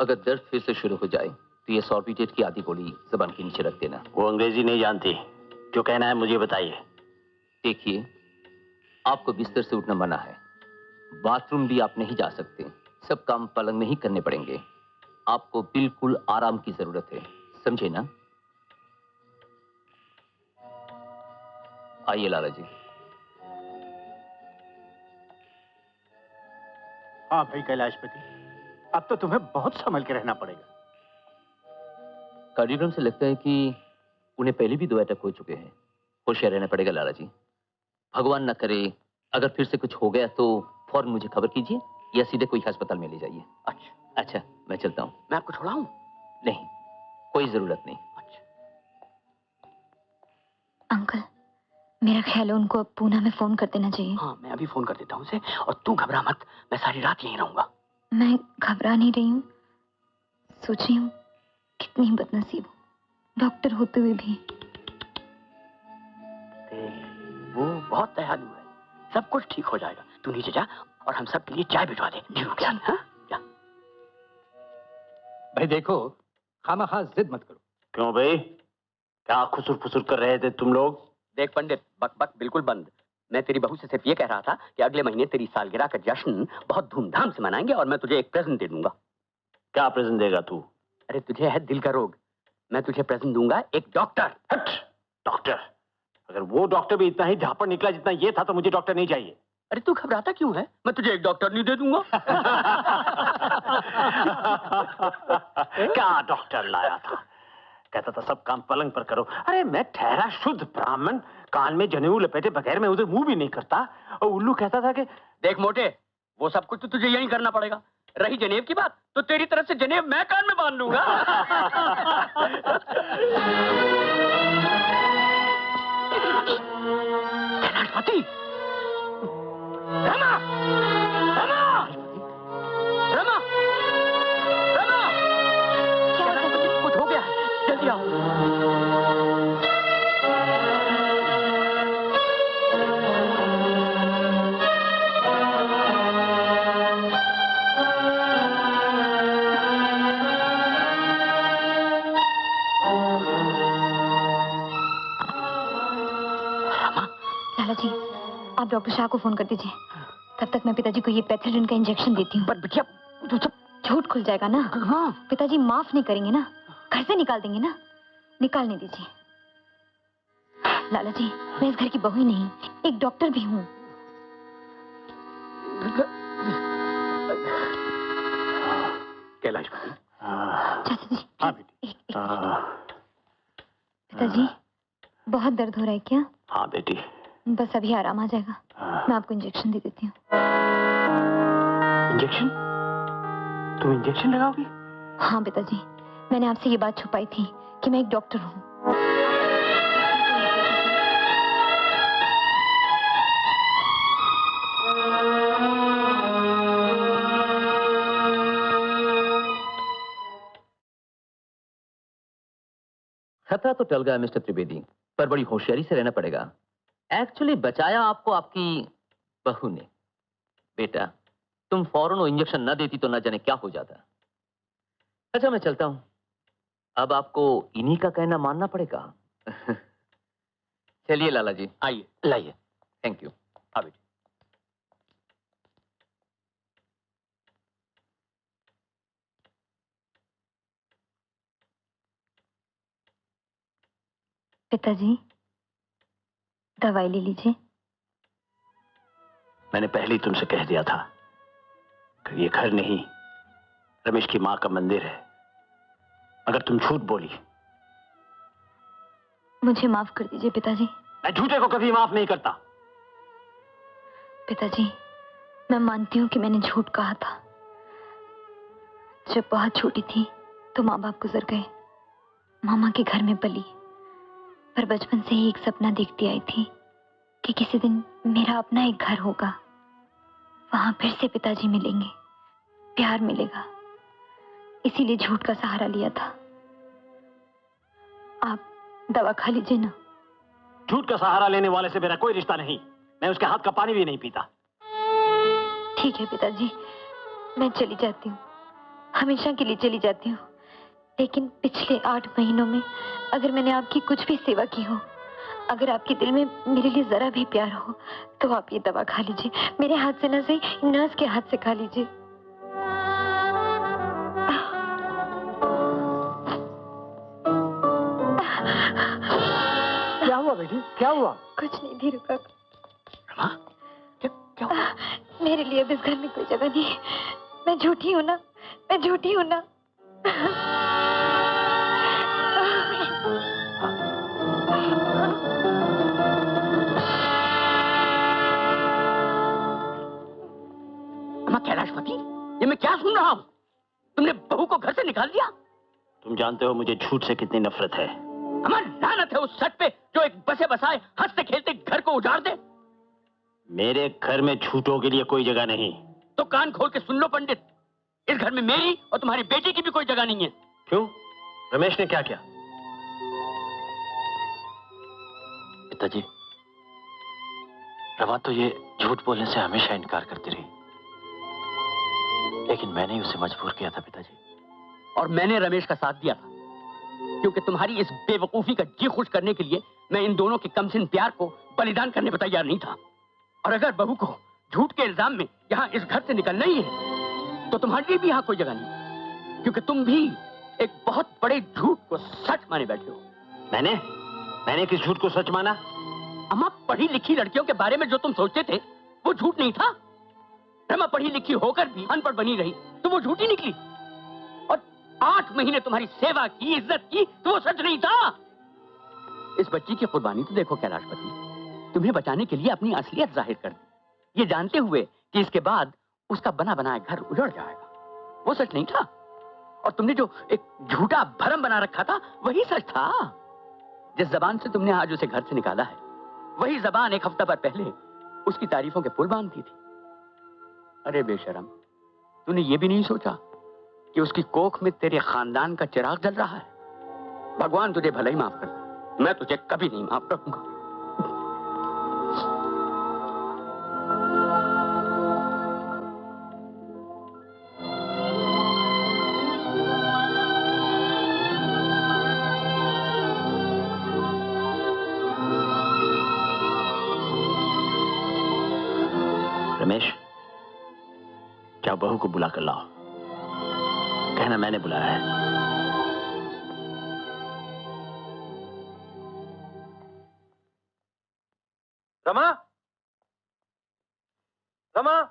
अगर दर्द फिर से शुरू हो जाए तो ये सॉर्बिटेट की आधी गोली जबान के नीचे रख देना। वो अंग्रेजी नहीं जानती, जो कहना है मुझे बताइए। देखिए, आपको बिस्तर से उठना मना है, बाथरूम भी आप नहीं जा सकते, सब काम पलंग में ही करने पड़ेंगे। आपको बिल्कुल आराम की जरूरत है, समझे ना? आइए लाला जी। हाँ भाई कैलाशपति, अब तो तुम्हें बहुत संभल के रहना पड़ेगा। कार्डियोग्राम से लगता है कि उन्हें पहले भी 2 अटैक हो चुके हैं। होशियार रहना पड़ेगा लाला जी। भगवान न करे अगर फिर से कुछ हो गया तो फौरन मुझे खबर कीजिए या सीधे कोई अस्पताल में ले जाइए। अच्छा, मैं चलता हूँ। मैं आपको छोड़ाऊं? नहीं, कोई जरूरत नहीं। अच्छा अंकल, मेरा ख्याल है उनको अब पूना में फोन कर देना चाहिए। हाँ, मैं अभी फोन कर देता हूँ उसे, और तू घबरा मत, मैं सारी रात यहीं रहूंगा। मैं घबरा नहीं रही हूँ, सोच रही हूँ कितनी बदनसीब हूँ, डॉक्टर होते हुए भी। वो बहुत दयालु है, सब कुछ ठीक हो जाएगा। तू नीचे जा और हम सब के लिए चाय भिजवा दे। ठीक है? हाँ? जा। भाई देखो, खामखा जिद मत करो। क्यों भाई, क्या खुसुर फुसुर कर रहे थे तुम लोग? देख पंडित, बक बक बिल्कुल बंद। मैं तेरी बहू से सिर्फ ये कह रहा था कि अगले महीने तेरी सालगिरह का जश्न बहुत धूमधाम से मनाएंगे और मैं तुझे एक प्रेजेंट दे दूंगा। क्या प्रेजेंट देगा तू? अरे तुझे है दिल का रोग, मैं तुझे प्रेजेंट दूंगा एक डॉक्टर। हट! डॉक्टर? अगर वो डॉक्टर भी इतना ही झापड़ निकला जितना ये था तो मुझे डॉक्टर नहीं चाहिए। अरे तू घबराता क्यों है? मैं तुझे एक डॉक्टर नहीं दे दूंगा। क्या डॉक्टर लाया था? कहता था सब काम पलंग पर करो। अरे मैं ठहरा शुद्ध ब्राह्मण, कान में जनेऊ लपेटे बगैर मैं उधर मुंह भी नहीं करता, और उल्लू कहता था कि देख मोटे, वो सब कुछ तो तुझे यही करना पड़ेगा। रही जनेब की बात, तो तेरी तरफ से जनेब मैं कान में बांध लूंगा। कैलाशपति! रमा! रमा! रमा! रमा! कैलाशपति कुछ हो गया है, जल्दी आओ। लाला जी, आप डॉक्टर शाह को फोन कर दीजिए, तब तक मैं पिताजी को ये पैथेलिन का इंजेक्शन देती हूँ। पर बिटिया, तू सब झूठ खुल जाएगा ना। हाँ। पिताजी माफ नहीं करेंगे ना, घर से निकाल देंगे ना। निकालने दीजिए लाला जी, मैं इस घर की बहू ही नहीं, एक डॉक्टर भी हूँ। कैलाशपति। चाचा जी, हाँ बेटी। पिताजी बहुत दर्द हो रहा है क्या? हाँ बेटी। बस अभी आराम आ जाएगा, मैं आपको इंजेक्शन दे देती हूँ। इंजेक्शन? तुम इंजेक्शन लगाओगी? हाँ पिताजी, मैंने आपसे ये बात छुपाई थी कि मैं एक डॉक्टर हूँ। खतरा तो टल गया मिस्टर त्रिवेदी, पर बड़ी होशियारी से रहना पड़ेगा। एक्चुअली बचाया आपको आपकी बहू ने। बेटा, तुम फौरन वो इंजेक्शन न देती तो न जाने क्या हो जाता। अच्छा, मैं चलता हूं, अब आपको इन्हीं का कहना मानना पड़ेगा। चलिए लाला जी, आइए, लाइए। Thank you. हाँ बेटी। पिताजी, दवाई ले लीजिए। मैंने पहले ही तुमसे कह दिया था कि ये घर नहीं, रमेश की मां का मंदिर है। अगर तुम झूठ बोली। मुझे माफ कर दीजिए पिताजी। मैं झूठे को कभी माफ नहीं करता। पिताजी, मैं मानती हूँ कि मैंने झूठ कहा था। जब बहुत छोटी थी तो माँ बाप गुजर गए, मामा के घर में पली। पर बचपन से ही एक सपना देखती आई थी कि किसी दिन मेरा अपना एक घर होगा, वहां फिर से पिताजी मिलेंगे, प्यार मिलेगा। इसीलिए झूठ का सहारा लिया था। आप दवा खा लीजिए ना। झूठ का सहारा लेने वाले से मेरा कोई रिश्ता नहीं। मैं उसके हाथ का पानी भी नहीं पीता। ठीक है पिताजी, मैं चली जाती हूँ। हमेशा के लिए चली जाती हूँ, लेकिन पिछले 8 महीनों में अगर मैंने आपकी कुछ भी सेवा की हो, अगर आपके दिल में मेरे लिए जरा भी प्यार हो, तो आप ये दवा खा लीजिए। मेरे हाथ से न सही, नर्स के हाथ से खा लीजिए। क्या हुआ बेटी, क्या हुआ? कुछ नहीं धीरू काका। रमा, क्या हुआ? मेरे लिए अब इस घर में कोई जगह नहीं है। मैं झूठी हूँ ना, मैं झूठी हूँ ना। अम्मा कैलाशपति, ये मैं क्या सुन रहा हूँ? तुमने बहू को घर से निकाल दिया? तुम जानते हो मुझे झूठ से कितनी नफरत है। अम्मा लानत है उस सट पे जो एक बसे बसाए हंसते खेलते घर को उजाड़ दे। मेरे घर में झूठों के लिए कोई जगह नहीं। तो कान खोल के सुन लो पंडित, इस घर में मेरी और तुम्हारी बेटी की भी कोई जगह नहीं है। क्यों? रमेश ने क्या किया? पिताजी, रमा तो ये झूठ बोलने से हमेशा इनकार करती रही, लेकिन मैंने ही उसे मजबूर किया था पिताजी। और मैंने रमेश का साथ दिया था, क्योंकि तुम्हारी इस बेवकूफी का जी खुश करने के लिए मैं इन दोनों के कमसिन प्यार को बलिदान करने पर तैयार नहीं था। और अगर बहू को झूठ के इल्जाम में यहाँ इस घर से निकलना ही है, तो तुम्हारे लिए भी यहाँ कोई जगह नहीं, क्योंकि तुम भी एक बहुत बड़े झूठ को सच माने बैठे हो। मैंने किस झूठ को सच माना? अम्मा, पढ़ी लिखी लड़कियों के बारे में जो तुम सोचते थे वो झूठ नहीं था। रमा पढ़ी लिखी होकर भी अनपढ़ बनी रही तो वो झूठी निकली। और 8 महीने तुम्हारी सेवा की, इज्जत की, तो वो सच नहीं था। इस बच्ची की कुर्बानी तो देखो कैलाशपति, तुम्हें बचाने के लिए अपनी असलियत जाहिर कर दी, ये जानते हुए कि इसके बाद उसका बना बनाया घर उजड़ जाएगा। वो सच नहीं था। और तुमने जो एक झूठा भरम बना रखा था वही सच था। जिस जबान से तुमने आज उसे घर से निकाला है, वही जबान 1 हफ्ता पहले उसकी तारीफों के पुल बांधती थी। अरे बेशरम, तूने ये भी नहीं सोचा कि उसकी कोख में तेरे खानदान का चिराग जल रहा है। भगवान तुझे भले ही माफ कर, मैं तुझे कभी नहीं माफ करूंगा। रमेश, क्या बहू को बुला कर लाओ, कहना मैंने बुलाया है। रमा, रमा,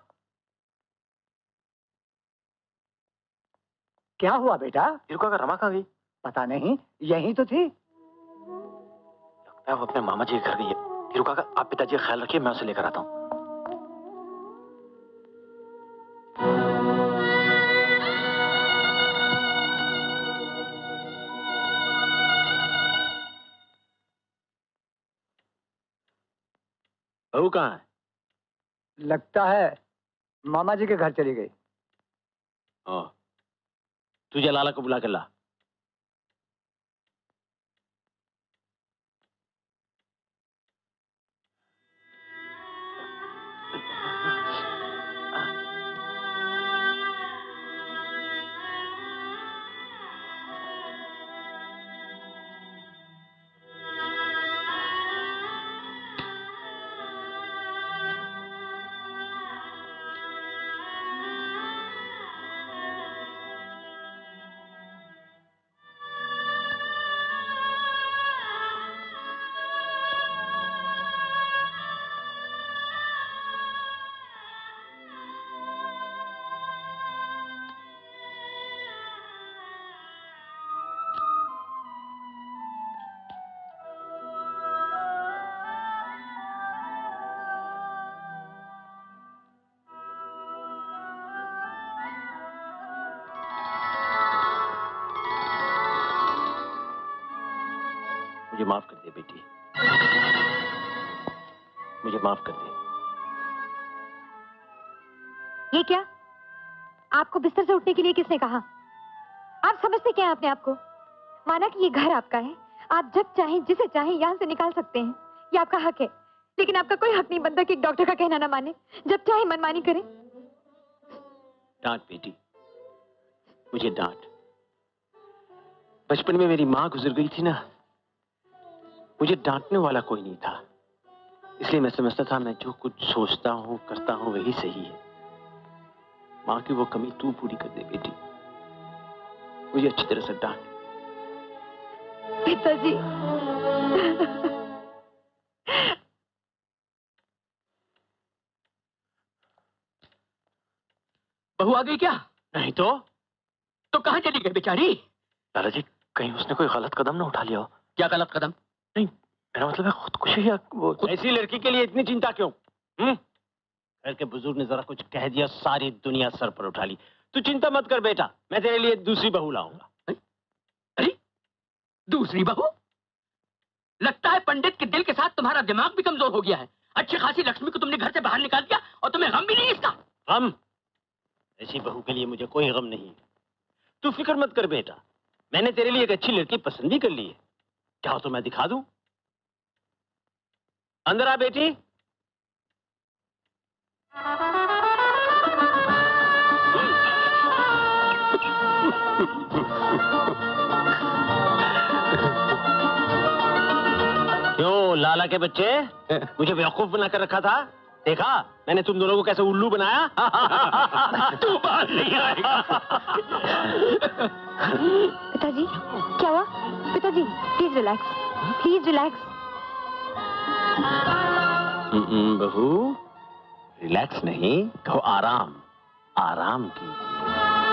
क्या हुआ बेटा? का रमा कहाँ गई? पता नहीं, यहीं तो थी। लगता है वो अपने मामा जी के घर गई है। हिरुका का आप पिताजी का ख्याल रखिए, मैं उसे लेकर आता हूँ। बहू कहाँ है? लगता है मामा जी के घर चली गई। तुझे लाला को बुला कर ला। मुझे माफ कर दे बेटी, मुझे माफ कर दे। ये क्या? आपको बिस्तर से उठने के लिए किसने कहा? आप समझते क्या हैं अपने आप को? माना कि ये घर आपका है, आप जब चाहें जिसे चाहें यहाँ से निकाल सकते हैं, ये आपका हक है। लेकिन आपका कोई हक नहीं बनता कि एक डॉक्टर का कहना ना माने, जब चाहे मनमानी करें। डांट बेटी, मुझे डांट। बचपन में मेरी मां गुजर गई थी ना, मुझे डांटने वाला कोई नहीं था, इसलिए मैं समझता था मैं जो कुछ सोचता हूं करता हूं वही सही है। मां की वो कमी तू पूरी कर दे बेटी, मुझे अच्छी तरह से डांट। पिताजी। बहू आ गई क्या? नहीं तो कहां चली गई बेचारी? दादाजी, कहीं उसने कोई गलत कदम ना उठा लिया हो? क्या गलत कदम? नहीं, मेरा मतलब है खुदकुशी या वो। ऐसी लड़की के लिए इतनी चिंता क्यों? घर के बुजुर्ग ने जरा कुछ कह दिया, सारी दुनिया सर पर उठा ली। तू चिंता मत कर बेटा, मैं तेरे लिए दूसरी बहू लाऊंगा। अरे दूसरी बहू? लगता है पंडित के दिल के साथ तुम्हारा दिमाग भी कमजोर हो गया है। अच्छी खासी लक्ष्मी को तुमने घर से बाहर निकाल दिया और तुम्हें गम भी नहीं इसका। गम? ऐसी बहू के लिए मुझे कोई गम नहीं। तू फिक्र मत कर बेटा, मैंने तेरे लिए एक अच्छी लड़की पसंद भी कर ली है। क्या हो तो मैं दिखा दूं? अंदर आ बेटी। क्यों लाला के बच्चे, मुझे बेवकूफ बना कर रखा था? देखा मैंने तुम दोनों को कैसे उल्लू बनाया? तू बात नहीं आएगा। पिताजी क्या हुआ? पिताजी प्लीज रिलैक्स, प्लीज रिलैक्स। बहू रिलैक्स नहीं, कहो आराम, आराम कीजिए।